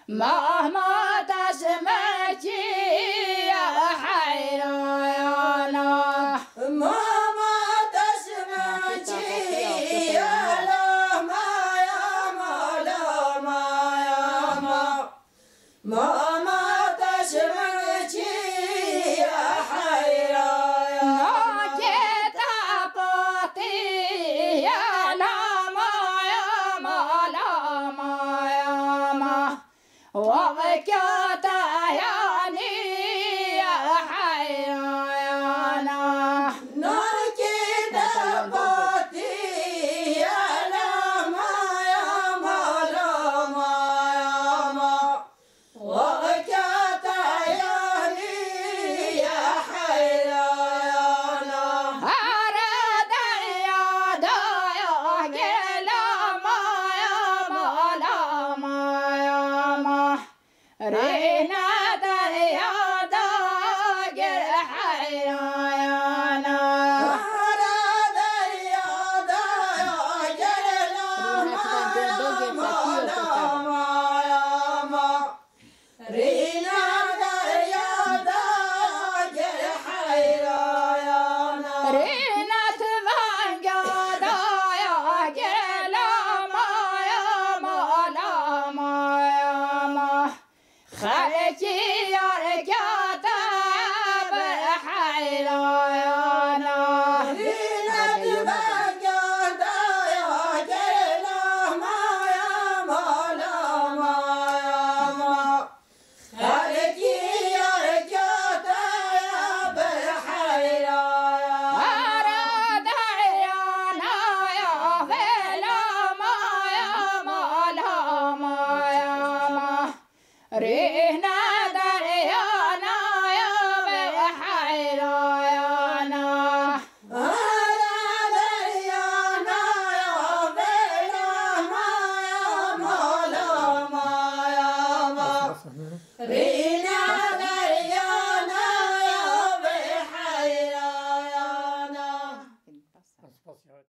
مهما تسمعتي يا حيرانا مهما تسمعتي يا لما يا ملما يا مهما تسمعتي يا حيرانا كتابتي يا لما يا ملما يا وبكت عياني يا حيرانا نار كتابتي يا لما يا ملما يا وبكت عياني يا حيرانا أراد يا دايا لما يا ملما يا رينا يا دايا حيرانا أراد يا دايا لما يا ملما يا رينا يا دايا حيرانا رينا تبانجا دايا لما يا ملما يا خالتي يا رجاتا بحيرانا رينا تبانجا دايا لما يا ملما يا خالتي يا رجاتا بحيرانا أراد عيانا يا فلما يا ملما يا رينا